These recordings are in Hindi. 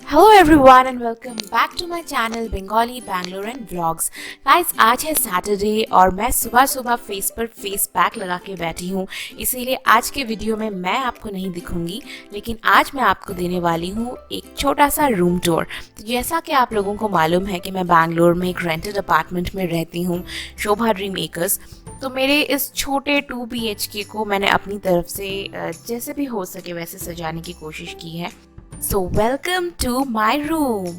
Hello everyone and welcome back to my channel Bengali Bangalore and Vlogs. Guys, आज है सैटरडे और मैं सुबह सुबह फेस पर फेस पैक लगा के बैठी हूँ, इसीलिए आज के वीडियो में मैं आपको नहीं दिखूंगी, लेकिन आज मैं आपको देने वाली हूँ एक छोटा सा रूम टूर। तो जैसा कि आप लोगों को मालूम है कि मैं बैंगलोर में एक रेंटेड अपार्टमेंट में रहती हूँ, शोभा ड्रीम एकर्स। तो मेरे इस छोटे 2 BHK को मैंने अपनी तरफ से जैसे भी हो सके वैसे सजाने की कोशिश की है। So welcome to my room.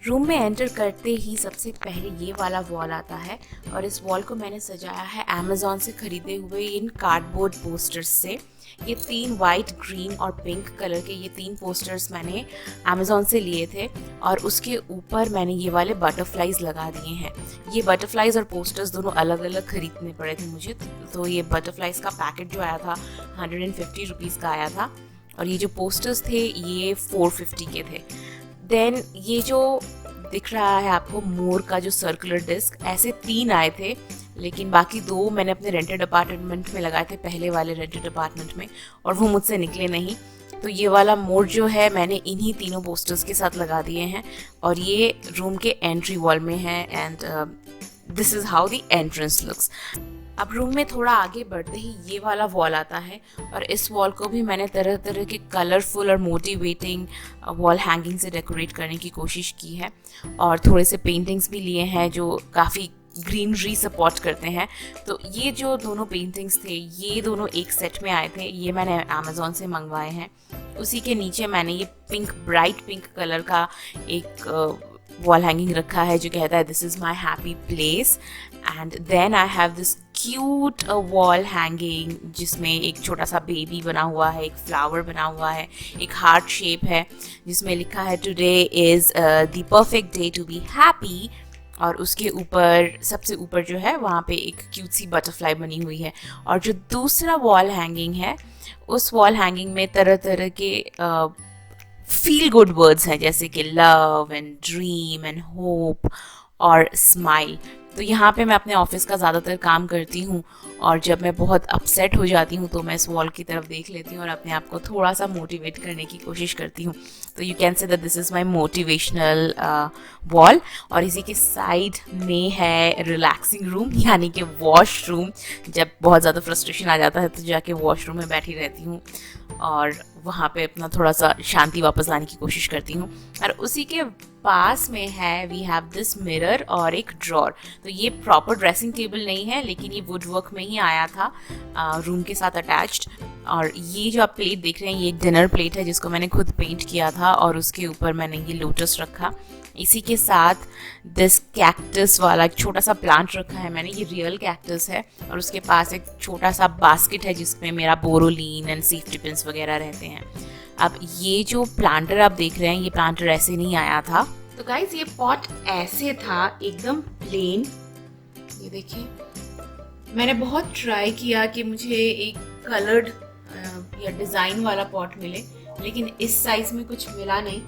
Room में एंटर करते ही सबसे पहले ये वाला वॉल आता है और इस वॉल को मैंने सजाया है अमेज़ॉन से खरीदे हुए इन कार्डबोर्ड पोस्टर्स से। ये 3 वाइट, ग्रीन और पिंक कलर के ये 3 पोस्टर्स मैंने अमेज़ॉन से लिए थे और उसके ऊपर मैंने ये वाले बटरफ्लाइज लगा दिए हैं। ये बटरफ्लाइज और पोस्टर्स दोनों अलग अलग खरीदने पड़े थे मुझे, तो ये बटरफ्लाइज का पैकेट जो आया था 150 रुपीज़ का आया था और ये जो पोस्टर्स थे ये 450 के थे। देन ये जो दिख रहा है आपको मोर का जो सर्कुलर डिस्क, ऐसे 3 आए थे, लेकिन बाकी 2 मैंने अपने रेंटेड अपार्टमेंट में लगाए थे, पहले वाले रेंटेड अपार्टमेंट में, और वो मुझसे निकले नहीं। तो ये वाला मोर जो है मैंने इन्हीं तीनों पोस्टर्स के साथ लगा दिए हैं और ये रूम के एंट्री वॉल में है and this is how the entrance looks. अब रूम में थोड़ा आगे बढ़ते ही ये वाला वॉल आता है और इस वॉल को भी मैंने तरह तरह के कलरफुल और मोटिवेटिंग वॉल हैंगिंग से डेकोरेट करने की कोशिश की है और थोड़े से पेंटिंग्स भी लिए हैं जो काफ़ी ग्रीनरी सपोर्ट करते हैं। तो ये जो दोनों पेंटिंग्स थे ये दोनों एक सेट में आए थे, ये मैंने अमेज़ॉन से मंगवाए हैं। उसी के नीचे मैंने ये पिंक, ब्राइट पिंक कलर का एक वॉल हैंगिंग रखा है जो कहता है this is my happy place. And then I have this cute wall hanging जिसमें एक छोटा सा बेबी बना हुआ है, एक फ्लावर बना हुआ है, एक हार्ट शेप है जिसमें लिखा है today is the perfect day to be happy. और उसके ऊपर सबसे ऊपर जो है वहाँ पे एक क्यूट सी बटरफ्लाई बनी हुई है। और जो दूसरा वॉल हैंगिंग है उस वॉल हैंगिंग में तरह तरह के फील गुड वर्ड्स हैं जैसे कि love and dream and hope और स्माइल। तो यहाँ पे मैं अपने ऑफिस का ज़्यादातर काम करती हूँ और जब मैं बहुत अपसेट हो जाती हूँ तो मैं इस वॉल की तरफ देख लेती हूँ और अपने आप को थोड़ा सा मोटिवेट करने की कोशिश करती हूँ। तो you can say that this is my motivational wall. और इसी के साइड में है रिलैक्सिंग रूम यानी कि वॉशरूम। जब बहुत ज़्यादा फ्रस्ट्रेशन आ जाता है तो जाके वॉशरूम में बैठी रहती हूँ और वहाँ पे अपना थोड़ा सा शांति वापस लाने की कोशिश करती हूँ। और उसी के पास में है वी हैव दिस मिरर और एक ड्रॉर। तो ये प्रॉपर ड्रेसिंग टेबल नहीं है लेकिन ये वुड वर्क में ही आया था रूम के साथ अटैच्ड। और ये जो आप प्लेट देख रहे हैं ये एक डिनर प्लेट है जिसको मैंने खुद पेंट किया था और उसके ऊपर मैंने ये लोटस रखा। इसी के साथ दिस कैक्टस वाला एक छोटा सा प्लांट रखा है मैंने, ये रियल कैक्टस है और उसके पास एक छोटा सा बास्केट है जिसमें मेरा बोरोलीन एंड सेफ्टी पिन्स वगैरह रहते हैं। अब ये जो प्लांटर आप देख रहे हैं ये प्लांटर ऐसे नहीं आया था। तो गाइज ये पॉट ऐसे था एकदम प्लेन, ये देखिए। मैंने बहुत ट्राई किया कि मुझे एक कलर्ड या डिज़ाइन वाला पॉट मिले लेकिन इस साइज में कुछ मिला नहीं।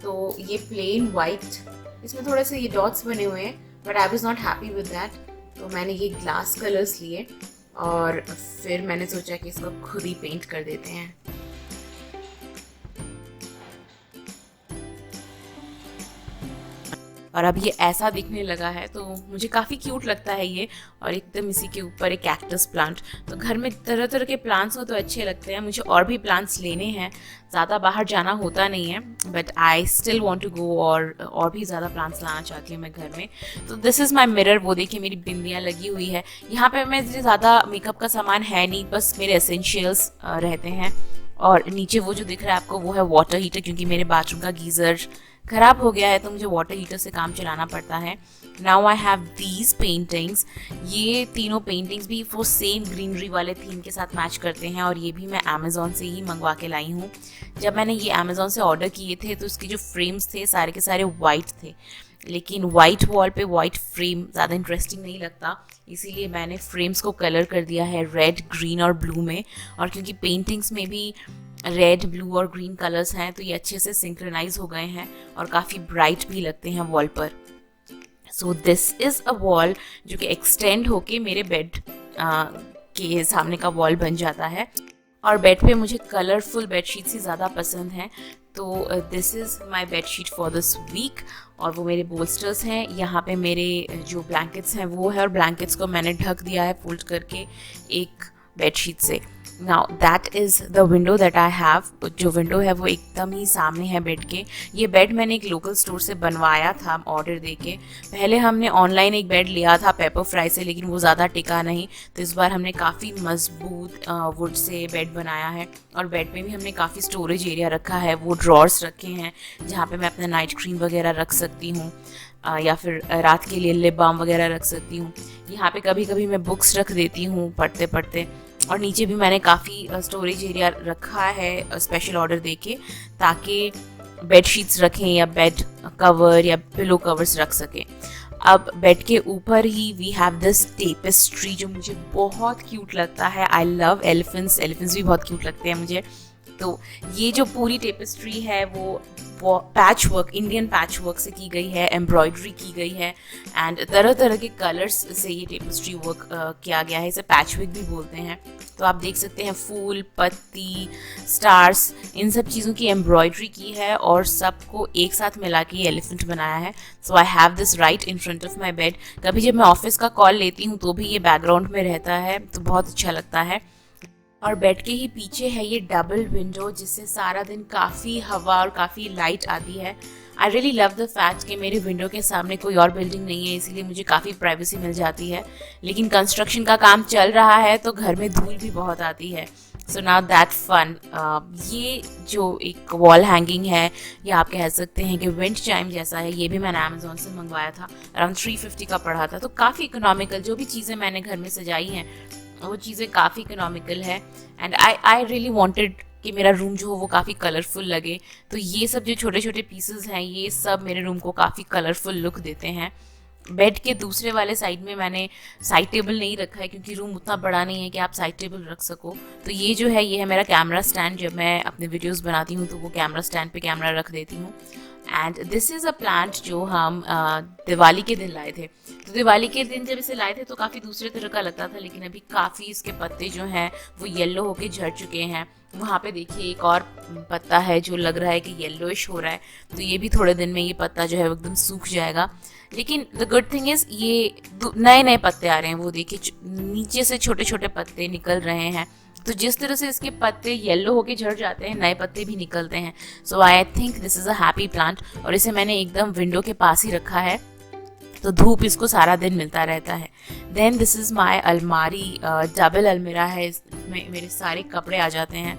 तो ये प्लेन वाइट, इसमें थोड़े से ये डॉट्स बने हुए हैं but I was not happy with that. तो मैंने ये ग्लास कलर्स लिए और फिर मैंने सोचा कि इसको खुद ही पेंट कर देते हैं। और अब ये ऐसा दिखने लगा है तो मुझे काफ़ी क्यूट लगता है ये। और एकदम इसी के ऊपर एक कैक्टस प्लांट। तो घर में तरह तरह के प्लांट्स हो तो अच्छे लगते हैं। मुझे और भी प्लांट्स लेने हैं, ज़्यादा बाहर जाना होता नहीं है but I still want to go और भी ज़्यादा प्लांट्स लाना चाहती हूँ मैं घर में। तो दिस इज़ माई मिरर। वो देखिए मेरी बिंदियाँ लगी हुई है। यहाँ पर मैं ज़्यादा मेकअप का सामान है नहीं, बस मेरे एसेंशियल्स रहते हैं। और नीचे वो जो दिख रहा है आपको वो है वाटर हीटर, क्योंकि मेरे बाथरूम का गीज़र ख़राब हो गया है तो मुझे वाटर हीटर से काम चलाना पड़ता है। Now I have these paintings. ये तीनों पेंटिंग्स भी वो सेम ग्रीनरी वाले थीम के साथ मैच करते हैं और ये भी मैं अमेज़ॉन से ही मंगवा के लाई हूँ। जब मैंने ये अमेज़ॉन से ऑर्डर किए थे तो उसके जो फ्रेम्स थे सारे के सारे वाइट थे, लेकिन वाइट वॉल पे वाइट फ्रेम ज़्यादा इंटरेस्टिंग नहीं लगता, इसीलिए मैंने फ्रेम्स को कलर कर दिया है रेड, ग्रीन और ब्लू में। और क्योंकि पेंटिंग्स में भी रेड, ब्लू और ग्रीन कलर्स हैं तो ये अच्छे से सिंक्रोनाइज हो गए हैं और काफ़ी ब्राइट भी लगते हैं वॉल पर। So this is a wall जो कि एक्सटेंड होके मेरे बेड के सामने का वॉल बन जाता है। और बेड पे मुझे कलरफुल बेडशीट्स ही ज़्यादा पसंद हैं, तो this is my bedsheet for this week. और वो मेरे बोल्स्टर्स हैं। यहाँ पे मेरे जो ब्लैंकेट्स हैं वो है, और ब्लैंकेट्स को मैंने ढक दिया है फोल्ड करके एक बेडशीट से। Now that is the window that I have. जो विंडो है वो एकदम ही सामने है बेड के। ये बेड मैंने एक लोकल स्टोर से बनवाया था ऑर्डर दे के। पहले हमने ऑनलाइन एक बेड लिया था पेपर फ्राई से, लेकिन वो ज़्यादा टिका नहीं, तो इस बार हमने काफ़ी मजबूत वुड से बेड बनाया है। और बेड पे भी हमने काफ़ी स्टोरेज एरिया रखा है, वो ड्रॉर्स रखे हैं जहाँ पे मैं अपना नाइट क्रीम वगैरह रख सकती हूँ, या फिर रात के लिए लिप बाम वगैरह रख सकती हूँ। यहाँ पे कभी कभी मैं बुक्स रख देती हूँ पढ़ते पढ़ते। और नीचे भी मैंने काफ़ी स्टोरेज एरिया रखा है स्पेशल ऑर्डर देके, ताकि बेड शीट्स रखें या बेड कवर या पिलो कवर्स रख सकें। अब बेड के ऊपर ही वी हैव दिस टेपेस्ट्री जो मुझे बहुत क्यूट लगता है। आई लव एलिफेंट्स, एलिफेंट्स भी बहुत क्यूट लगते हैं मुझे। तो ये जो पूरी टेपेस्ट्री है वो patch work, Indian patch work से की गई है, एम्ब्रॉयडरी की गई है, एंड तरह तरह के कलर्स से ये टेपेस्ट्री वर्क किया गया है। इसे पैच वर्क भी बोलते हैं। तो आप देख सकते हैं फूल, पत्ती, स्टार्स, इन सब चीज़ों की एम्ब्रॉयडरी की है और सबको एक साथ मिला के ये एलिफेंट बनाया है। So I have this right in front of my bed. कभी जब मैं ऑफिस का कॉल लेती हूँ तो भी ये बैकग्राउंड में रहता है, तो बहुत अच्छा लगता है। और बेड के ही पीछे है ये डबल विंडो, जिससे सारा दिन काफ़ी हवा और काफ़ी लाइट आती है। I really love the fact कि मेरे विंडो के सामने कोई और बिल्डिंग नहीं है, इसीलिए मुझे काफ़ी प्राइवेसी मिल जाती है। लेकिन कंस्ट्रक्शन का काम चल रहा है तो घर में धूल भी बहुत आती है। So now that fun. ये जो एक वॉल हैंगिंग है, या आप कह सकते हैं कि विंड चाइम जैसा है, ये भी मैंने अमेजोन से मंगवाया था। अराउंड 350 का पड़ा था, तो काफ़ी इकोनॉमिकल। जो भी चीज़ें मैंने घर में सजाई हैं वो चीज़ें काफ़ी इकोनॉमिकल है। एंड आई रियली वांटेड कि मेरा रूम जो हो वो काफ़ी कलरफुल लगे। तो ये सब जो छोटे छोटे पीसेस हैं ये सब मेरे रूम को काफ़ी कलरफुल लुक देते हैं। बेड के दूसरे वाले साइड में मैंने साइड टेबल नहीं रखा है, क्योंकि रूम उतना बड़ा नहीं है कि आप साइड टेबल रख सको। तो ये जो है, ये है मेरा कैमरा स्टैंड। जब मैं अपने वीडियोस बनाती हूँ तो वो कैमरा स्टैंड पे कैमरा रख देती हूँ। And this is a plant जो हम दिवाली के दिन लाए थे। तो दिवाली के दिन जब इसे लाए थे तो काफ़ी दूसरे तरह का लगता था, लेकिन अभी काफ़ी इसके पत्ते जो हैं वो येलो होके झड़ चुके हैं। वहाँ पे देखिए एक और पत्ता है जो लग रहा है कि येलोइश हो रहा है, तो ये भी थोड़े दिन में ये पत्ता जो है वो एकदम सूख जाएगा। लेकिन द गुड थिंग इज़ ये नए नए पत्ते आ रहे हैं। वो देखिए नीचे से छोटे छोटे पत्ते निकल रहे हैं। तो जिस तरह से इसके पत्ते येलो होके झड़ जाते हैं, नए पत्ते भी निकलते हैं। So I think this is a happy plant. और इसे मैंने एकदम विंडो के पास ही रखा है, तो धूप इसको सारा दिन मिलता रहता है। देन दिस इज़ माई अलमारी। डबल अलमीरा है, इसमें मेरे सारे कपड़े आ जाते हैं।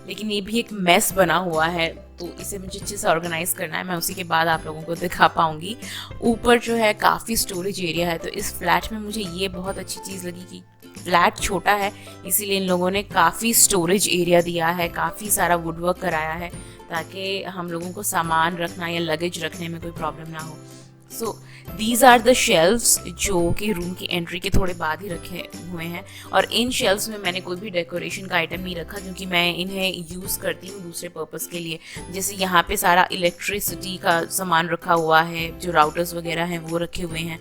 लेकिन ये भी एक मेस बना हुआ है, तो इसे मुझे अच्छे से ऑर्गेनाइज करना है। मैं उसी के बाद आप लोगों को दिखा पाऊंगी। ऊपर जो है काफ़ी स्टोरेज एरिया है, तो इस फ्लैट में मुझे ये बहुत अच्छी चीज़ लगी कि फ्लैट छोटा है, इसीलिए इन लोगों ने काफ़ी स्टोरेज एरिया दिया है, काफ़ी सारा वुडवर्क कराया है, ताकि हम लोगों को सामान रखना या लगेज रखने में कोई प्रॉब्लम ना हो। So these are the shelves जो कि रूम की एंट्री के थोड़े बाद ही रखे हुए हैं। और इन शेल्व्स में मैंने कोई भी डेकोरेशन का आइटम नहीं रखा, क्योंकि मैं इन्हें यूज़ करती हूँ दूसरे पर्पज़ के लिए। जैसे यहाँ पे सारा इलेक्ट्रिसिटी का सामान रखा हुआ है, जो राउटर्स वगैरह हैं वो रखे हुए हैं।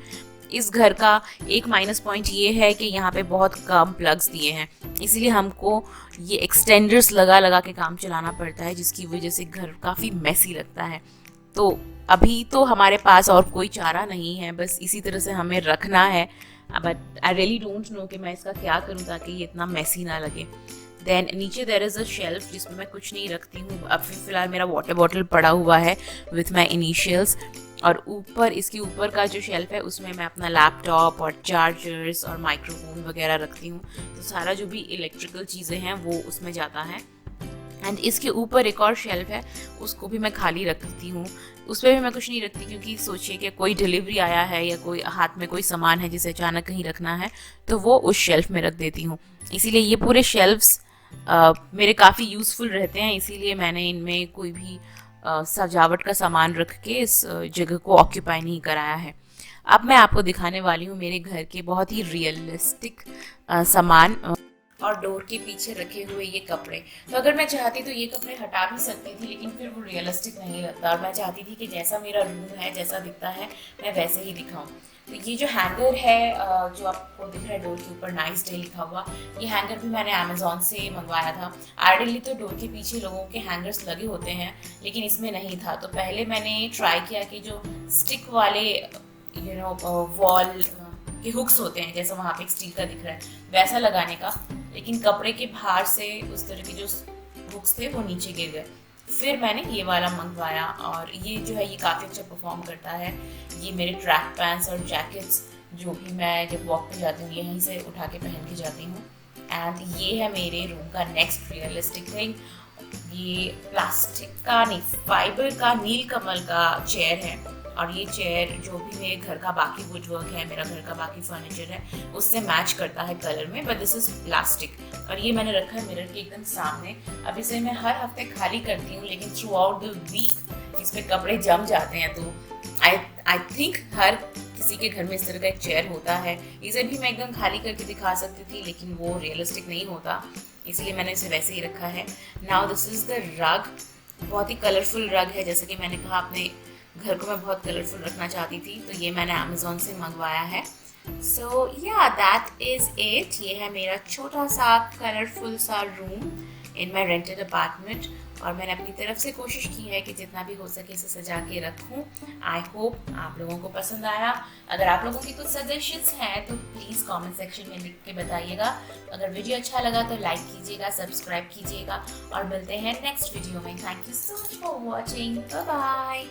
इस घर का एक माइनस पॉइंट ये है कि यहाँ पे बहुत कम प्लग्स दिए हैं, इसीलिए हमको ये एक्सटेंडर्स लगा लगा के काम चलाना पड़ता है, जिसकी वजह से घर काफ़ी मैसी लगता है। तो अभी तो हमारे पास और कोई चारा नहीं है, बस इसी तरह से हमें रखना है। But I really don't know कि मैं इसका क्या करूँ ताकि ये इतना मैसी ना लगे। देन नीचे देयर इज़ अ शेल्फ जिसमें मैं कुछ नहीं रखती हूँ। अब फिलहाल मेरा वाटर बॉटल पड़ा हुआ है विथ माई इनिशियल्स। और ऊपर इसके ऊपर का जो शेल्फ है उसमें मैं अपना लैपटॉप और चार्जर्स और माइक्रोफोन वगैरह रखती हूँ। तो सारा जो भी इलेक्ट्रिकल चीज़ें हैं वो उसमें जाता है। एंड इसके ऊपर एक और शेल्फ है, उसको भी मैं खाली रखती हूँ। उस पर भी मैं कुछ नहीं रखती, क्योंकि सोचिए कि कोई डिलीवरी आया है या कोई हाथ में कोई सामान है जिसे अचानक कहीं रखना है, तो वो उस शेल्फ में रख देती हूँ। इसीलिए ये पूरे शेल्फ्स मेरे काफ़ी यूज़फुल रहते हैं, इसीलिए मैंने इनमें कोई भी सजावट का सामान रख के इस जगह को ऑक्यूपाई नहीं कराया है। अब मैं आपको दिखाने वाली हूँ मेरे घर के बहुत ही रियलिस्टिक सामान और डोर के पीछे रखे हुए ये कपड़े। तो अगर मैं चाहती तो ये कपड़े हटा भी सकती थी, लेकिन फिर वो रियलिस्टिक नहीं लगता, और मैं चाहती थी कि जैसा मेरा रूम है, जैसा दिखता है, मैं वैसे ही दिखाऊं। तो ये जो हैंगर है जो आपको दिख रहा है डोर के ऊपर नाइस डे लिखा हुआ, ये हैंगर भी मैंने अमेजोन से मंगवाया था। आइडियली तो डोर के पीछे लोगों के हैंगर्स लगे होते हैं, लेकिन इसमें नहीं था। तो पहले मैंने ट्राई किया कि जो स्टिक वाले वॉल के हुक्स होते हैं, जैसे वहाँ पे एक स्टील का दिख रहा है, वैसा लगाने का, लेकिन कपड़े के भार से उस तरह के जो हुक्स थे वो नीचे गिर गए। फिर मैंने ये वाला मंगवाया और ये जो है ये काफ़ी अच्छा परफॉर्म करता है। ये मेरे ट्रैक पैंट्स और जैकेट्स जो भी मैं जब वॉक पे जाती हूँ यहीं से उठा के पहन के जाती हूँ। एंड ये है मेरे रूम का नेक्स्ट रियलिस्टिक थिंग। ये प्लास्टिक का नहीं, फाइबर का नीलकमल का चेयर है, और ये चेयर जो भी मेरे घर का बाकी वुड वर्क है, मेरा घर का बाकी फर्नीचर है, उससे मैच करता है कलर में, बट दिस इज प्लास्टिक। और ये मैंने रखा है मिरर के एकदम सामने। अब इसे मैं हर हफ्ते खाली करती हूँ, लेकिन थ्रू आउट द वीक इस पे कपड़े जम जाते हैं। तो आई थिंक हर किसी के घर में इस तरह का एक चेयर होता है। इसे भी मैं एकदम खाली करके दिखा सकती थी, लेकिन वो रियलिस्टिक नहीं होता, इसलिए मैंने इसे वैसे ही रखा है। Now this is the rug. बहुत ही कलरफुल रग है, जैसे कि मैंने कहा अपने घर को मैं बहुत कलरफुल रखना चाहती थी, तो ये मैंने अमेजोन से मंगवाया है। सो या दैट इज़ इट। ये है मेरा छोटा सा कलरफुल सा room in my rented apartment, और मैंने अपनी तरफ से कोशिश की है कि जितना भी हो सके इसे सजा के रखूं। आई होप आप लोगों को पसंद आया। अगर आप लोगों की कुछ सजेशंस हैं तो प्लीज़ कमेंट सेक्शन में लिख के बताइएगा। अगर वीडियो अच्छा लगा तो लाइक कीजिएगा, सब्सक्राइब कीजिएगा, और मिलते हैं नेक्स्ट वीडियो में। Thank you so much for watching. Bye bye.